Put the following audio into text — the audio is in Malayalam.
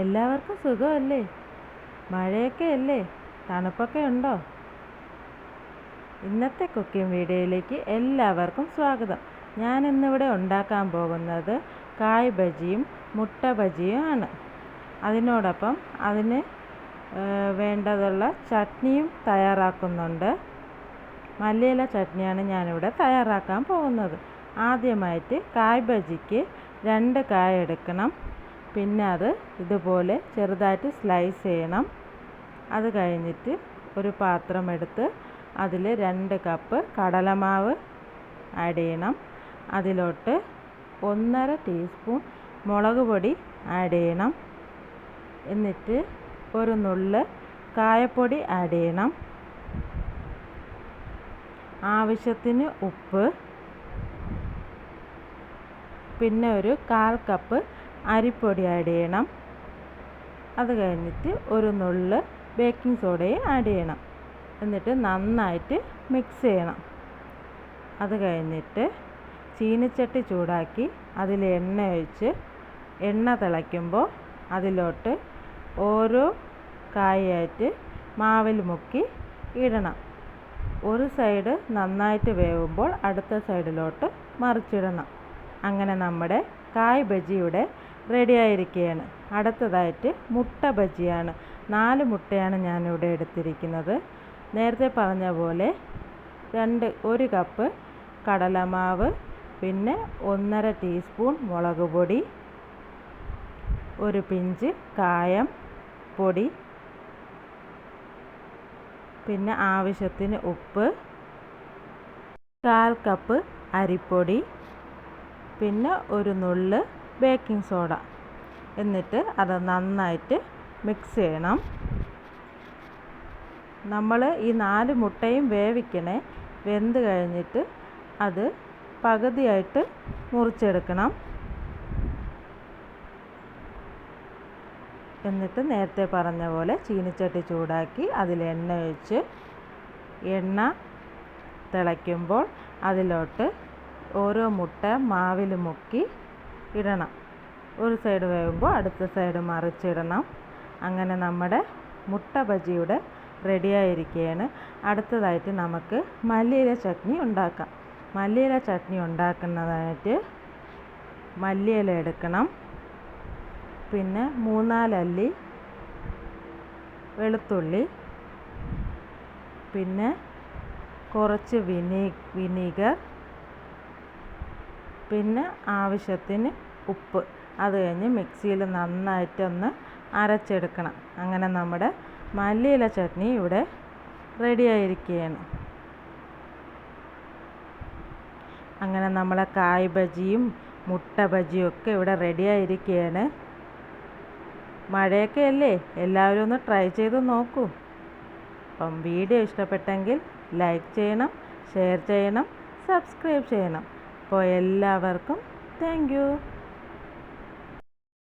എല്ലാവർക്കും സുഖമല്ലേ? മഴയൊക്കെ അല്ലേ? തണുപ്പൊക്കെ ഉണ്ടോ? ഇന്നത്തെ കുക്കിംഗ് വീഡിയോയിലേക്ക് എല്ലാവർക്കും സ്വാഗതം. ഞാൻ ഇന്നിവിടെ ഉണ്ടാക്കാൻ പോകുന്നത് കായ് ബജിയും മുട്ട ബജിയും ആണ്. അതിനോടൊപ്പം അതിന് വേണ്ടതുള്ള ചട്നിയും തയ്യാറാക്കുന്നുണ്ട്. മല്ലിയില ചട്നിയാണ് ഞാനിവിടെ തയ്യാറാക്കാൻ പോകുന്നത്. ആദ്യമായിട്ട് കായ് ബജിക്ക് 2 കായ എടുക്കണം. പിന്നെ അത് ഇതുപോലെ ചെറുതായിട്ട് സ്ലൈസ് ചെയ്യണം. അത് കഴിഞ്ഞിട്ട് ഒരു പാത്രം എടുത്ത് അതിൽ 2 കപ്പ് കടലമാവ് ആഡ് ചെയ്യണം. അതിലോട്ട് 1.5 ടീസ്പൂൺ മുളക് പൊടി ആഡ് ചെയ്യണം. എന്നിട്ട് ഒരു നുള്ള് കായപ്പൊടി ആഡ് ചെയ്യണം. ആവശ്യത്തിന് ഉപ്പ്, പിന്നെ ഒരു 1/4 കപ്പ് അരിപ്പൊടി ആഡ് ചെയ്യണം. അത് കഴിഞ്ഞിട്ട് ഒരു നുള്ള് ബേക്കിംഗ് സോഡയും ആഡ് ചെയ്യണം. എന്നിട്ട് നന്നായിട്ട് മിക്സ് ചെയ്യണം. അത് കഴിഞ്ഞിട്ട് ചീനിച്ചട്ടി ചൂടാക്കി അതിൽ എണ്ണ ഒഴിച്ച് എണ്ണ തിളയ്ക്കുമ്പോൾ അതിലോട്ട് ഓരോ കായായിട്ട് മാവിൽ മുക്കി ഇടണം. ഒരു സൈഡ് നന്നായിട്ട് വേവുമ്പോൾ അടുത്ത സൈഡിലോട്ട് മറിച്ചിടണം. അങ്ങനെ നമ്മുടെ കായ് ബജിയുടെ റെഡി ആയിരിക്കുകയാണ്. അടുത്തതായിട്ട് മുട്ട ബജിയാണ്. 4 മുട്ടയാണ് ഞാനിവിടെ എടുത്തിരിക്കുന്നത്. നേരത്തെ പറഞ്ഞ പോലെ 1 കപ്പ് കടലമാവ്, പിന്നെ 1.5 ടീസ്പൂൺ മുളക് പൊടി, ഒരു പിഞ്ച് കായം പൊടി, പിന്നെ ആവശ്യത്തിന് ഉപ്പ്, 1/4 കപ്പ് അരിപ്പൊടി, പിന്നെ ഒരു നുള്ള് ബേക്കിംഗ് സോഡ. എന്നിട്ട് അത് നന്നായിട്ട് മിക്സ് ചെയ്യണം. നമ്മൾ ഈ 4 മുട്ടയും വേവിക്കണേ. വെന്ത് കഴിഞ്ഞിട്ട് അത് പകുതിയായിട്ട് മുറിച്ചെടുക്കണം. എന്നിട്ട് നേരത്തെ പറഞ്ഞ പോലെ ചീനിച്ചട്ടി ചൂടാക്കി അതിൽ എണ്ണ ഒഴിച്ച് എണ്ണ തിളയ്ക്കുമ്പോൾ അതിലോട്ട് ഓരോ മുട്ട മാവിൽ മുക്കി ഇടണം. ഒരു സൈഡ് വേവുമ്പോൾ അടുത്ത സൈഡ് മറിച്ചിടണം. അങ്ങനെ നമ്മുടെ മുട്ട ബജിയുടെ റെഡിയായിരിക്കുകയാണ്. അടുത്തതായിട്ട് നമുക്ക് മല്ലിയില ചട്നി ഉണ്ടാക്കാം. മല്ലിയില ചട്നി ഉണ്ടാക്കുന്നതായിട്ട് മല്ലിയില എടുക്കണം. പിന്നെ 3-4 അല്ലി വെളുത്തുള്ളി, പിന്നെ കുറച്ച് വിനീഗർ, പിന്നെ ആവശ്യത്തിന് ഉപ്പ്. അത് കഴിഞ്ഞ് മിക്സിയിൽ നന്നായിട്ടൊന്ന് അരച്ചെടുക്കണം. അങ്ങനെ നമ്മുടെ മല്ലിയില ചട്നി ഇവിടെ റെഡിയായിരിക്കുകയാണ്. അങ്ങനെ നമ്മളെ കായ് ബജിയും മുട്ട ബജിയും ഒക്കെ ഇവിടെ റെഡിയായിരിക്കുകയാണ്. മഴയൊക്കെ അല്ലേ? എല്ലാവരും ഒന്ന് ട്രൈ ചെയ്ത് നോക്കൂ. അപ്പം വീഡിയോ ഇഷ്ടപ്പെട്ടെങ്കിൽ ലൈക്ക് ചെയ്യണം, ഷെയർ ചെയ്യണം, സബ്സ്ക്രൈബ് ചെയ്യണം. അപ്പോൾ എല്ലാവർക്കും താങ്ക് യു.